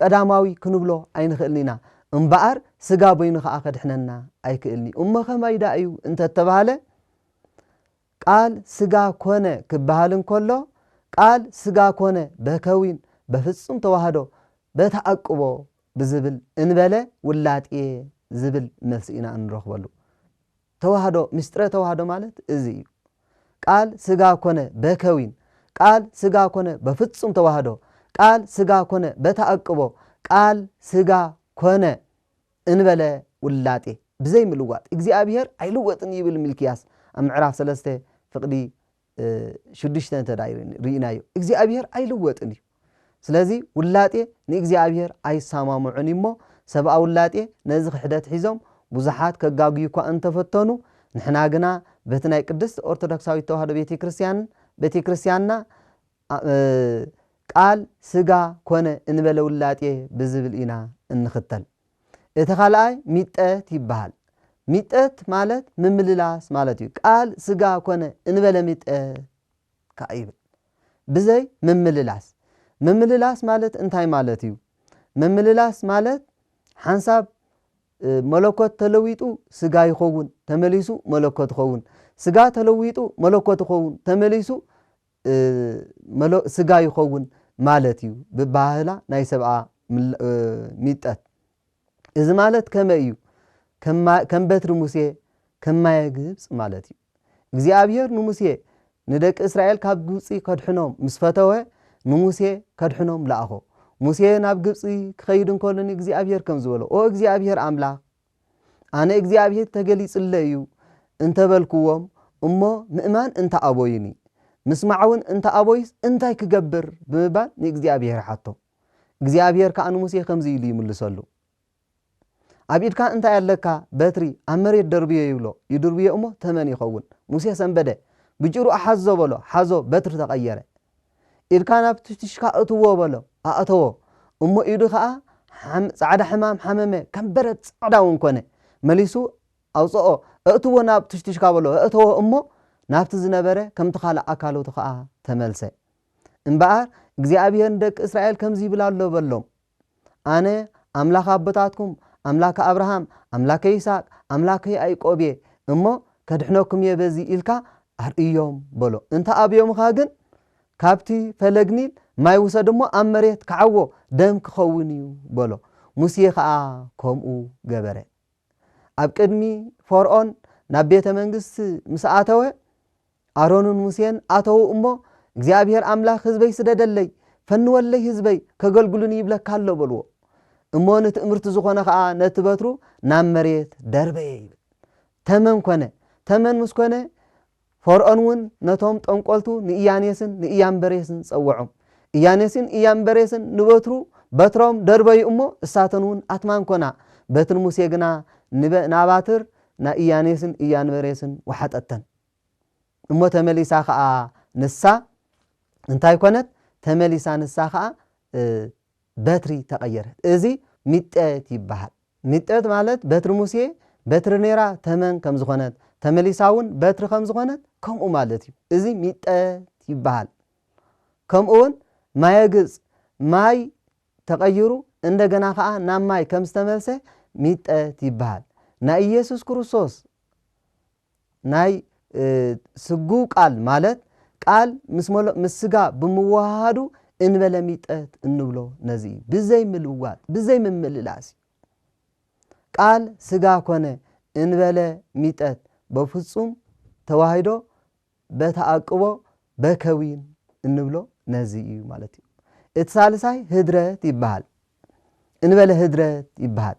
B: ቀዳማዊ ክንብሎ ኣይንኽእልን ኢና እምበኣር ስጋ በይኑ ከዓ ከድሕነና ኣይክእልኒ እሞ ከመይ ዳ እዩ እንተ ተባሃለ ቃል ስጋ ኮነ ክበሃል እንከሎ ቃል ስጋ ኮነ በከዊን በፍጹም ተዋህዶ በተአቅቦ ብዝብል እንበለ ውላጤ ዝብል መልሲ ኢና እንረኽበሉ ተዋህዶ ምስጥረ ተዋህዶ ማለት እዚ እዩ ቃል ስጋ ኮነ በከዊን ቃል ስጋ ኮነ በፍጹም ተዋህዶ ቃል ስጋ ኮነ በተአቅቦ ቃል ስጋ ኮነ እንበለ ውላጤ ብዘይ ምልዋጥ እግዚአብሔር ኣይልወጥን ይብል ሚልክያስ ኣብ ምዕራፍ 3 ፍቅዲ 6 ተዳይርናዮ እግዚአብሔር ኣይልወጥን እዩ ስለዚ ውላጤ ንእግዚአብሔር ኣይሰማምዑን እሞ ሰብኣ ውላጤ ነዚ ክሕደት ሒዞም ብዙሓት ከጋጉዩ እኳ እንተፈተኑ ንሕና ግና በቲ ናይ ቅድስት ኦርቶዶክሳዊት ተዋህዶ ቤተክርስቲያንና ቃል ስጋ ኮነ እንበለ ውላጤ ብዝብል ኢና እንኽተል። እቲ ካልኣይ ሚጠት ይበሃል። ሚጠት ማለት ምምልላስ ማለት እዩ። ቃል ስጋ ኮነ እንበለ ሚጠት ካይብል ብዘይ ምምልላስ ማለት እንታይ ማለት እዩ? ምምልላስ ማለት ሓንሳብ መለኮት ተለዊጡ ስጋ ይኸውን ተመሊሱ መለኮት ይኸውን፣ ስጋ ተለዊጡ መለኮት ይኸውን ተመሊሱ ስጋ ይኸውን ማለት እዩ ብባህላ ናይ ሰብኣ ሚጠት። እዚ ማለት ከመይ እዩ? ከም በትሪ ሙሴ ከም ማየ ግብፅ ማለት እዩ። እግዚአብሔር ንሙሴ ንደቂ እስራኤል ካብ ግብፂ ከድሕኖም ምስ ፈተወ ንሙሴ ከድሕኖም ለኣኾ። ሙሴ ናብ ግብፂ ክኸይድ እንከሎኒ እግዚአብሔር ከም ዝበሎ ኦ እግዚአብሔር አምላኽ ኣነ እግዚአብሔር ተገሊጽለ እዩ እንተበልክዎም እሞ ምእማን እንተኣቦይኒ ምስማዕውን እንተኣቦይስ እንታይ ክገብር ብምባል ንእግዚአብሔር ሓቶ። እግዚአብሔር ከዓ ንሙሴ ከምዚ ኢሉ ይምልሰሉ ኣብ ኢድካ እንታይ ኣለካ? በትሪ ኣብ መሬት ደርብዮ ይብሎ። ይድርብዮ እሞ ተመን ይኸውን። ሙሴ ሰንበደ ብጭሩ ሓዞ በሎ፣ ሓዞ በትሪ ተቐየረ። ኢድካ ናብ ትሽካ እትዎ በሎ፣ ኣእተዎ እሞ ኢዱ ከዓ ጻዕዳ ሕማም ሓመመ ከም በረት ጻዕዳ እውን ኮነ። መሊሱ ኣውፅኦ እእትዎ ናብ ትሽካ በሎ፣ እእተዎ እሞ ናብቲ ዝነበረ ከምቲ ካልእ ኣካሎቱ ከዓ ተመልሰ። እምበኣር እግዚአብሔር ደቂ እስራኤል ከምዚ ይብላ ኣሎ በሎም ኣነ ኣምላኽ ኣቦታትኩም ኣምላክ አብርሃም ኣምላክ ይስሐቅ ኣምላክ ያዕቆብ እሞ ከድሕነኩም የበዚ ኢልካ ኣርእዮም በሎ። እንተ ኣብዮምኻ ግን ካብቲ ፈለግኒል ማይ ውሰድ እሞ ኣብ መሬት ክዓዎ ደም ክኸውን እዩ በሎ። ሙሴ ከዓ ከምኡ ገበረ። ኣብ ቅድሚ ፈርዖን ናብ ቤተ መንግስቲ ምስ ኣተወ ኣሮንን ሙሴን ኣተው እሞ እግዚአብሔር ኣምላኽ ህዝበይ ስደደለይ ፈንወለይ ህዝበይ ከገልግሉን ይብለካ ኣሎ በልዎ። እሞ ንትእምርቲ ዝኾነ ከዓ ነቲ በትሩ ናብ መሬት ደርበየ ይብል። ተመን ኮነ። ተመን ምስ ኮነ ፈርዖን እውን ነቶም ጠንቆልቱ ንኢያኔስን ንኢያንበሬስን ፀውዖም። ኢያኔስን ኢያንበሬስን ንበትሩ በትሮም ደርበዩ እሞ እሳተን እውን ኣትማን ኮና። በትር ሙሴ ግና ናባትር ና ኢያኔስን ኢያንበሬስን ወሓጠተን እሞ ተመሊሳ ከዓ ንሳ እንታይ ኮነት? ተመሊሳ ንሳ ከዓ በትሪ ተቀየረት። እዚ ሚጠት ይበሃል። ሚጠት ማለት በትሪ ሙሴ በትሪ ነራ ተመን ከም ዝኾነት ተመሊሳውን በትሪ ከም ዝኾነት ከምኡ ማለት እዩ። እዚ ሚጠት ይበሃል። ከምኡውን ማየ ግብፅ ማይ ተቀይሩ እንደገና ከዓ ናብ ማይ ከም ዝተመልሰ ሚጠት ይበሃል። ናይ ኢየሱስ ክርስቶስ ናይ ስጉ ቃል ማለት ቃል ምስ ስጋ ብምዋሃዱ እንበለ ሚጠት እንብሎ ነዚ ብዘይ ምልዋጥ ብዘይ ምምልላስ ቃል ስጋ ኮነ እንበለ ሚጠት በፍጹም ተዋሂዶ በተአቅቦ በከዊን እንብሎ ነዚ እዩ ማለት እዩ። እቲ ሳልሳይ ህድረት ይበሃል። እንበለ ህድረት ይበሃል።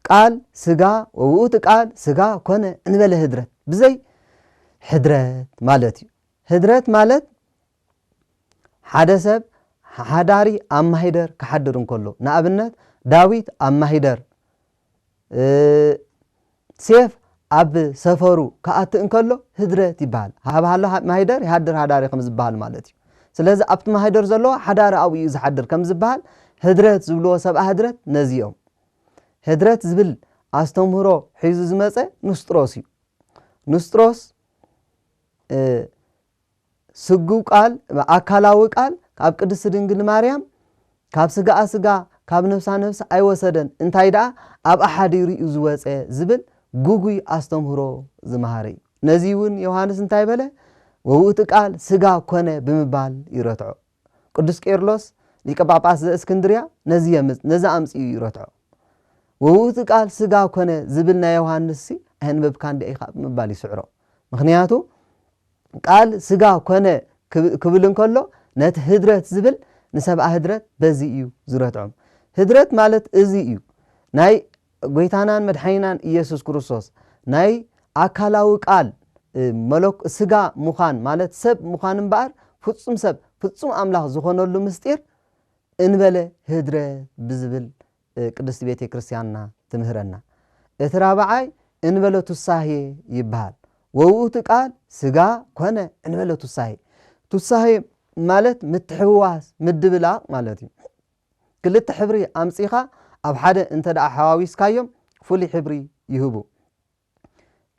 B: ቃል ስጋ ወውእቱ ቃል ስጋ ኮነ እንበለ ህድረት ብዘይ ህድረት ማለት እዩ። ህድረት ማለት ሓደ ሰብ ሓዳሪ ኣብ ማሂደር ክሓድር እንከሎ ንኣብነት ዳዊት ኣብ ማሂደር ሴፍ ኣብ ሰፈሩ ከኣት እንከሎ ህድረት ይበሃል። ሃብሃሎ ማሂደር ይሓድር ሓዳሪ ከም ዝበሃል ማለት እዩ። ስለዚ ኣብቲ ማሂደር ዘሎ ሓዳሪ ኣብኡ እዩ ዝሓድር ከም ዝበሃል ህድረት ዝብልዎ ሰብኣ ህድረት ነዚኦም። ህድረት ዝብል ኣስተምህሮ ሒዙ ዝመፀ ንስጥሮስ እዩ። ንስጥሮስ ስጉ ቃል ኣካላዊ ቃል ካብ ቅድስት ድንግል ማርያም ካብ ስጋኣ ስጋ ካብ ነፍሳ ነፍሲ ኣይወሰደን እንታይ ደኣ ኣብ ኣሓዲሩ እዩ ዝወፀ ዝብል ጉጉይ ኣስተምህሮ ዝመሃረ እዩ። ነዚ እውን ዮሃንስ እንታይ በለ? ወውእቱ ቃል ስጋ ኮነ ብምባል ይረትዖ። ቅዱስ ቄርሎስ ሊቀ ጳጳስ ዘእስክንድርያ ነዚ ኣምፂኡ ይረትዖ። ወውእቱ ቃል ስጋ ኮነ ዝብል ናይ ዮሃንስ ኣንበብካ እንዲኢኻ ብምባል ይስዕሮ። ምክንያቱ ቃል ስጋ ኮነ ክብል እንከሎ ነቲ ህድረት ዝብል ንሰብኣ ህድረት በዚ እዩ ዝረትዖም። ህድረት ማለት እዚ እዩ። ናይ ጎይታናን መድሓኒናን ኢየሱስ ክርስቶስ ናይ ኣካላዊ ቃል ስጋ ምዃን ማለት ሰብ ምዃን እምበኣር ፍጹም ሰብ ፍጹም ኣምላኽ ዝኾነሉ ምስጢር እንበለ ህድረት ብዝብል ቅድስቲ ቤተ ክርስቲያንና ትምህረና። እትራባዓይ እንበለ ትሳሄ ይበሃል ወውእቱ ቃል ስጋ ኮነ እንበለ ትሳሄ ማለት ምትሕውዋስ ምድብላቕ ማለት እዩ ክልተ ሕብሪ ኣምፂኻ ኣብ ሓደ እንተ ደኣ ሓዋዊስካዮም ፍሉይ ሕብሪ ይህቡ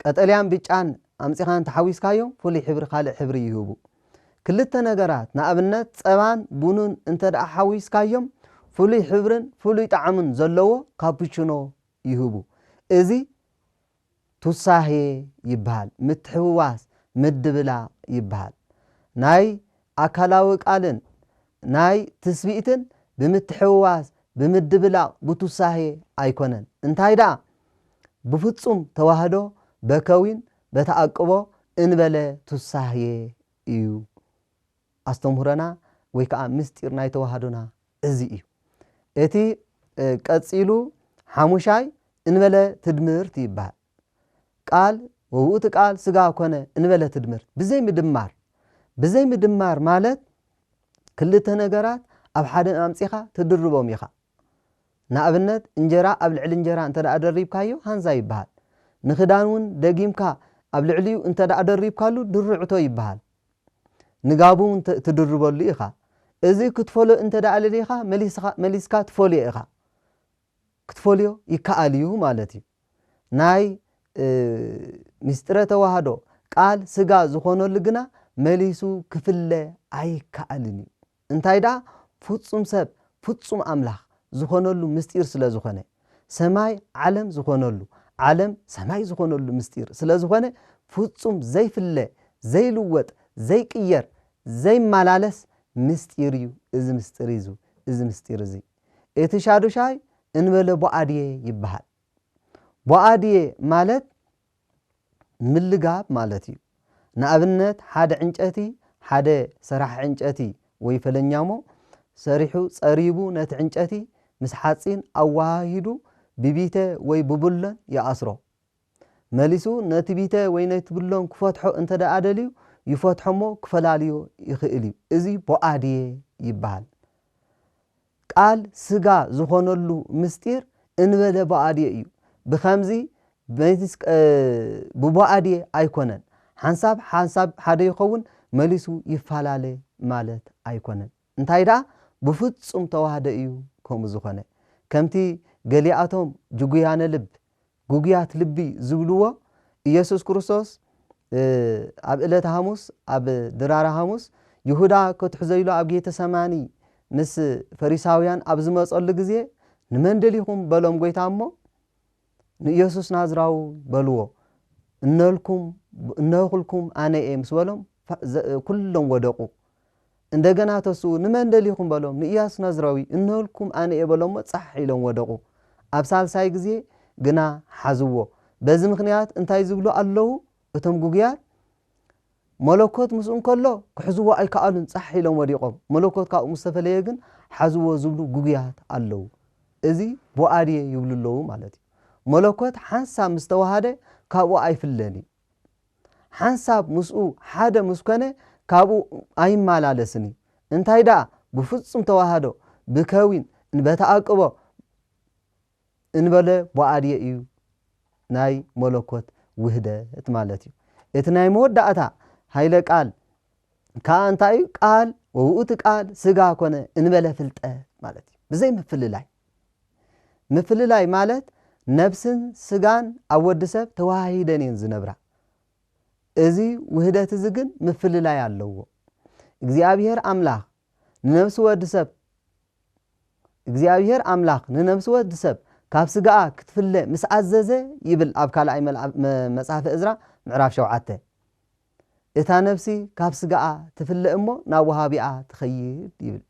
B: ቀጠልያን ብጫን ኣምፂኻ እንተሓዊስካዮም ፍሉይ ሕብሪ ካልእ ሕብሪ ይህቡ ክልተ ነገራት ንኣብነት ፀባን ቡኑን እንተ ደኣ ሓዊስካዮም ፍሉይ ሕብርን ፍሉይ ጣዕምን ዘለዎ ካፑችኖ ይህቡ እዚ ትሳሄ ይበሃል ምትሕውዋስ ምድብላቕ ይበሃል ናይ ኣካላዊ ቃልን ናይ ትስቢእትን ብምትሕውዋስ ብምድብላቕ ብትሳሄ ኣይኮነን እንታይ ደኣ ብፍጹም ተዋህዶ በከዊን በተኣቅቦ እንበለ ትሳሄ እዩ ኣስተምህሮና ወይ ከዓ ምስጢር ናይ ተዋህዶና እዚ እዩ እቲ ቀፂሉ ሓሙሻይ እንበለ ትድምርት ይበሃል ቃል ወውእቱ ቃል ስጋ ኮነ እንበለ ትድምርት ብዘይ ምድማር ማለት ክልተ ነገራት ኣብ ሓደ ኣምፂኻ ትድርቦም ኢኻ ንኣብነት እንጀራ ኣብ ልዕሊ እንጀራ እንተ ደኣ ደሪብካዮ ሃንዛ ይበሃል ንኽዳን እውን ደጊምካ ኣብ ልዕሊኡ እንተ ደኣ ደሪብካሉ ድርዕቶ ይበሃል ንጋቡን ትድርበሉ ኢኻ እዚ ክትፈልዮ እንተ ደኣ ለሊኻ መሊስካ ትፈልዮ ኢኻ ክትፈልዮ ይከኣል እዩ ማለት እዩ ናይ ምስጢረ ተዋህዶ ቃል ስጋ ዝኾነሉ ግና መሊሱ ክፍለ ኣይከኣልን እዩ እንታይ ደኣ ፍጹም ሰብ ፍጹም ኣምላኽ ዝኾነሉ ምስጢር ስለ ዝኾነ ሰማይ ዓለም ዝኾነሉ ዓለም ሰማይ ዝኾነሉ ምስጢር ስለ ዝኾነ ፍጹም ዘይፍለ ዘይልወጥ ዘይቅየር ዘይመላለስ ምስጢር እዩ እዚ ምስጢር እዩ እዚ ምስጢር እዚ እቲ ሻዱሻይ እንበለ ቦኣድየ ይበሃል ቦኣድየ ማለት ምልጋብ ማለት እዩ ንኣብነት ሓደ ዕንጨቲ ሓደ ሰራሕ ዕንጨቲ ወይ ፈለኛሞ ሰሪሑ ፀሪቡ ነቲ ዕንጨቲ ምስ ሓፂን ኣዋሂዱ ብቢተ ወይ ብቡሎን ይኣስሮ መሊሱ ነቲ ቢተ ወይ ነቲ ቡሎን ክፈትሖ እንተ ደኣ ደልዩ ይፈትሖሞ ክፈላልዮ ይኽእል እዩ እዚ ቦኣድየ ይበሃል ቃል ስጋ ዝኾነሉ ምስጢር እንበለ ቦኣድየ እዩ ብኸምዚ ብቦኣድየ ኣይኮነን ሓንሳብ ሓደ ይኸውን መሊሱ ይፈላለ ማለት ኣይኮነን እንታይ ደኣ ብፍጹም ተዋህደ እዩ ከምኡ ዝኾነ ከምቲ ገሊኣቶም ጅጉያነ ልብ ጉጉያት ልቢ ዝብልዎ ኢየሱስ ክርስቶስ ኣብ ዕለተ ሐሙስ ኣብ ድራራ ሐሙስ ይሁዳ ከትሕዘይሉ ኣብ ጌተ ሰማኒ ምስ ፈሪሳውያን ኣብ ዝመጸሉ ግዜ ንመን ደሊኹም በሎም ጎይታ እሞ ንኢየሱስ ናዝራዊ በልዎ እነልኩም ኣነ እየ ምስ በሎም ኩሎም ወደቁ እንደገና ተሱ ንመን ደሊኹም በሎም ንኢያሱ ናዝራዊ እነልኩም ኣነ እየ በሎም ጻሕ ኢሎም ወደቁ ኣብ ሳልሳይ ግዜ ግና ሓዝዎ በዚ ምክንያት እንታይ ዝብሉ ኣለዉ እቶም ጉግያት መለኮት ምስኡ እንከሎ ክሕዝዎ ኣይከኣሉን ጻሕ ኢሎም ወዲቆም መለኮት ካብኡ ምስ ተፈለየ ግን ሓዝዎ ዝብሉ ጉግያት ኣለዉ እዚ ቦኣድየ ይብሉ ኣለዉ ማለት እዩ መለኮት ሓንሳብ ምስ ተዋሃደ ካብኡ ኣይፍለኒ ሓንሳብ ምስኡ ሓደ ምስኮነ ካብኡ ኣይመላለስኒ እንታይ ደኣ ብፍጹም ተዋህዶ ብከዊን በተኣቅቦ እንበለ ቦኣድየ እዩ ናይ መለኮት ውህደት ማለት እዩ እቲ ናይ መወዳእታ ሃይለ ቃል ከዓ እንታይ እዩ ቃል ወውእቱ ቃል ስጋ ኮነ እንበለ ፍልጠት ማለት እዩ ብዘይ ምፍልላይ ማለት ነፍስን ስጋን ኣብ ወዲ ሰብ ተዋሂደን እየን ዝነብራ እዚ ውህደት እዚ ግን ምፍልላይ ኣለዎ እግዚአብሔር አምላክ ንነፍሲ ወዲ ሰብ ካብ ስጋኣ ክትፍለ ምስ ኣዘዘ ይብል ኣብ ካልኣይ መጽሓፈ ዕዝራ ምዕራፍ 7 እታ ነፍሲ ካብ ስጋኣ ትፍለ እሞ ናብ ወሃቢኣ ትኸይድ ይብል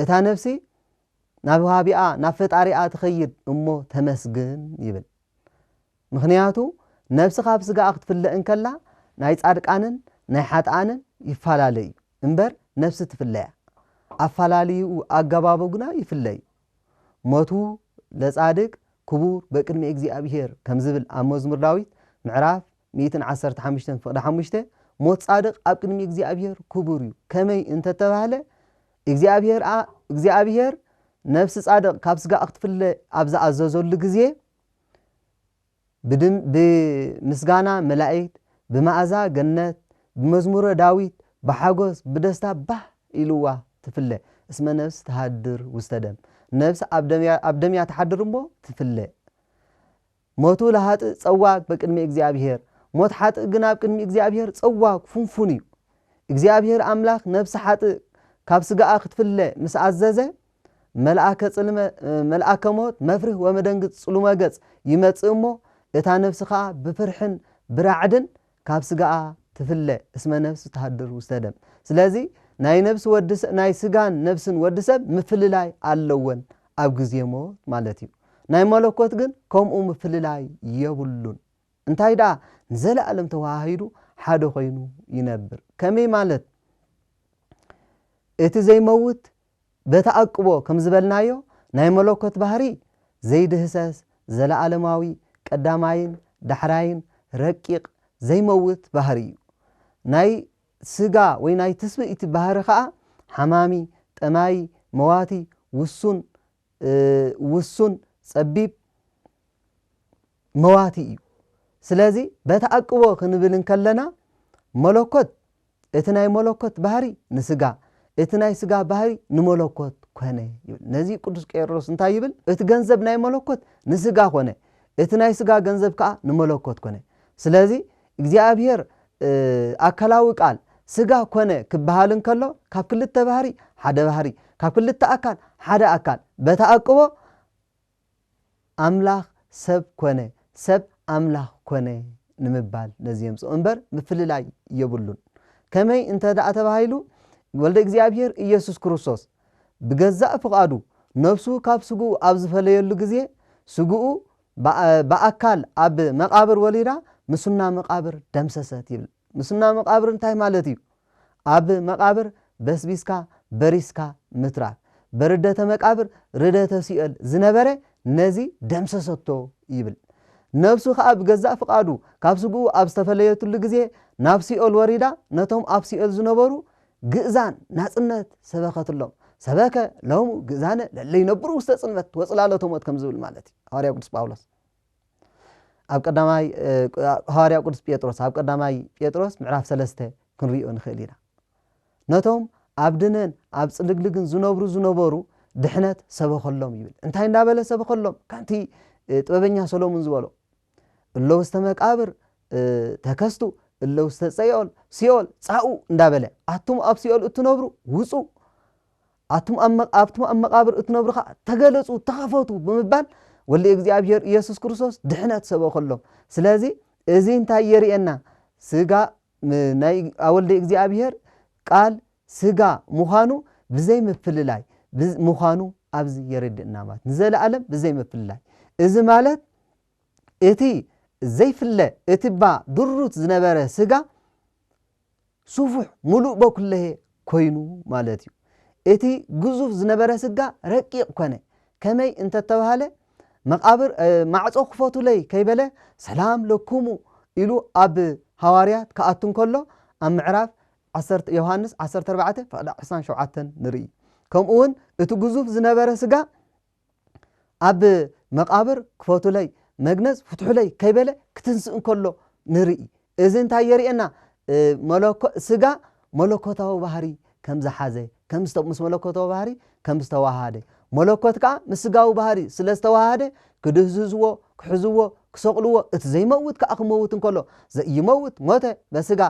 B: እታ ነፍሲ ናብ ወሃቢኣ ናብ ፈጣሪኣ ትኸይድ እሞ ተመስግን ይብል ምክንያቱ ነፍሲ ካብ ስጋኣ ክትፍለ እንከላ ናይ ጻድቃንን ናይ ሓጥኣንን ይፈላለዩ እምበር ነፍሲ ትፍለያ ኣፈላልዩ ኣገባቡ ግና ይፍለይ ሞቱ ለጻድቅ ክቡር በቅድሚ እግዚአብሔር ከም ዝብል ኣብ መዝሙር ዳዊት ምዕራፍ 115 ሞት ጻድቅ ኣብ ቅድሚ እግዚአብሔር ክቡር እዩ ከመይ እንተ ተባሃለ እግዚአብሔር ነፍሲ ጻድቅ ካብ ስጋኣ ክትፍለ ኣብ ዝኣዘዘሉ ግዜ بمسغانا ملائكت بمأزا جنات بمزمور داويت بحاجوس بدستا باه إلوا تفلى اسم نفس تهدر وستدم نفس أبدميا تحدر مو تفلى موتو لهات صواك بقدمي እግዚአብሔር موت حات جناب بقدمي እግዚአብሔር صواك فنفوني እግዚአብሔር أملاك نفس حات ካብ ስጋኣ ክትፍለ ምስ ኣዘዘ መልአከ ሞት መፍርህ ወመደንግጽ ጽሉመ ገጽ ይመጽእ እሞ እታ ነፍስ ከዓ ብፍርሕን ብራዕድን ካብ ስጋኣ ትፍለ እስመ ነፍስ ተሃድር ውስተ ደም ስለዚ ናይ ስጋን ነፍስን ወድሰብ ምፍልላይ ኣለወን ኣብ ግዜ ሞት ማለት እዩ ናይ መለኮት ግን ከምኡ ምፍልላይ የብሉን እንታይ ዳ ንዘለዓለም ተዋሂዱ ሓደ ኮይኑ ይነብር ከመይ ማለት እቲ ዘይመውት በተአቅቦ ከም ዝበልናዮ ናይ መለኮት ባህሪ ዘይድህሰስ ዘለዓለማዊ ቀዳማይን ዳሕራይን ረቂቅ ዘይመውት ባህሪ እዩ ናይ ስጋ ወይ ናይ ትስብእቲ ባህሪ ከዓ ሓማሚ ጠማይ መዋቲ ውሱን ጸቢብ መዋቲ እዩ ስለዚ በተአቅቦ ክንብል እንከለና መለኮት እቲ ናይ መለኮት ባህሪ ንስጋ እቲ ናይ ስጋ ባህሪ ንመለኮት ኮነ ይብል ነዚ ቅዱስ ቄርሎስ እንታይ ይብል እቲ ገንዘብ ናይ መለኮት ንስጋ ኮነ እቲ ናይ ስጋ ገንዘብ ከዓ ንመለኮት ኮነ ስለዚ እግዚአብሔር አካላዊ ቃል ስጋ ኮነ ክበሃል እንከሎ ካብ ክልተ ባህሪ ሓደ ባህሪ ካብ ክልተ አካል ሓደ አካል በተአቅቦ አምላኽ ሰብ ኮነ ሰብ አምላኽ ኮነ ንምባል ነዚ የምጽእ እምበር ምፍልላይ የብሉን ከመይ እንተ ደኣ ተባሂሉ ወልደ እግዚአብሔር ኢየሱስ ክርስቶስ بجزاء فقادو نفسه كاب سجو أبز فليلو جزية سجو بأكل أب مقابر وليرا مسنا مقابر دمسسات يبل مسنا مقابر انتهي مالتي أب مقابر بس بيسكا بريسكا متراك بردة مقابر ردة سيئل زنبرة نزي دمسساتو يبل نفسه خاب جزاء فقادو كاب سجو أبز فليلو جزية نفسي أول وريدا نتهم أبسي الزنبرو جزان ناس النت سبقت الله سباك لهم جزانة اللي ينبروا استثنت وصل على تومات كم زول مالتي هاريا قدس باولس أب قدامي هاريا قدس بيتروس أب قدامي بيتروس معرف سلسته كنريئون خلينا نتهم عبدنن عبد صدقلقن زنبرو دحنت سبق اللهم يبل انتهي نابله سبق اللهم كانتي طببኛ ሰሎሞን ዝወሎ اللو استمك عبر تكستو اللو استسيول سيول صاو እንዳበለ አቱም አብ ሲኦል እትነብሩ ውጹ አቱም መቃብር እትነብሩ ተገለጹ ተኸፈቱ በመባል ወልደ እግዚአብሔር ኢየሱስ ክርስቶስ ድሕነት ሰበኸሎም ስለዚ እዚ እንታይ የሪኤና ስጋ ናይ ወልደ እግዚአብሔር ቃል ስጋ ምዃኑ ብዘይ ምፍልላይ ምዃኑ ኣብዚ የረድእና ማለት ንዘለዓለም ብዘይ ምፍልላይ እዚ ማለት እቲ ዘይፍለ እቲ ድሩት ዝነበረ ስጋ ሱፉሕ ሙሉእ በኩለሄ ኮይኑ ማለት እዩ እቲ ግዙፍ ዝነበረ ስጋ ረቂቕ ኮነ ከመይ እንተ ተባሃለ መቃብር ማዕጾ ክፈቱ ለይ ከይበለ ሰላም ለኩሙ ኢሉ ኣብ ሐዋርያት ከኣቱን ከሎ ኣብ ምዕራፍ 10 ዮሐንስ 14 ፈቅዳ 27 ንርኢ ከምኡውን እቲ ግዙፍ ዝነበረ ስጋ ኣብ መቃብር ክፈቱ ለይ መግነዝ ፍትሑ ለይ ከይበለ ክትንስእ እንከሎ ንርኢ እዚ እንታይ የሪኤና ስጋ መለኮታዊ ባህሪ ከም ዝሓዘ ከም ምስ መለኮታዊ ባህሪ ከም ዝተዋሃደ መለኮት ከዓ ምስ ስጋዊ ባህሪ ስለ ዝተዋሃደ ክድህዝዝዎ ክሕዝዎ ክሰቕልዎ እቲ ዘይመውት ከዓ ክመውት እንከሎ ዘይመውት ሞተ በስጋ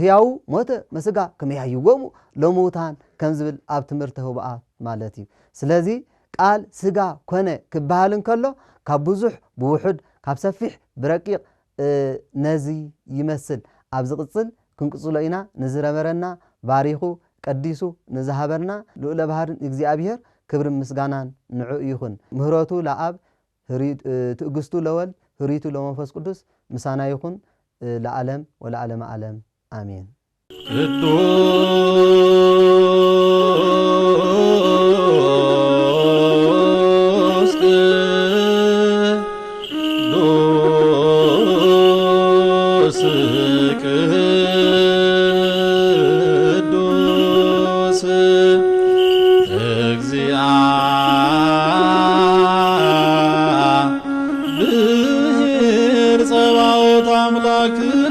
B: ህያው ሞተ መስጋ ከመያይዎሙ ለሞታን ከም ዝብል ኣብ ትምህርቲ ህቡኣት ማለት እዩ ስለዚ ቃል ስጋ ኮነ ክበሃል እንከሎ ካብ ብዙሕ ብውሑድ ካብ ሰፊሕ ብረቂቕ ነዚ ይመስል ኣብ ዝቕፅል ክንቅፅሎ ኢና ንዝረመረና ባሪኹ ቀዲሱ ንዝሃበርና ልዑለ ባህርን እግዚአብሔር ክብር ምስጋናን ንዑ ይኹን ምህረቱ ለአብ ትዕግስቱ ለወልድ ህሪቱ ለመንፈስ ቅዱስ ምሳና ይኹን ለዓለም ወለዓለመ ዓለም አሜን
A: እግዚአብሔር አምላክነ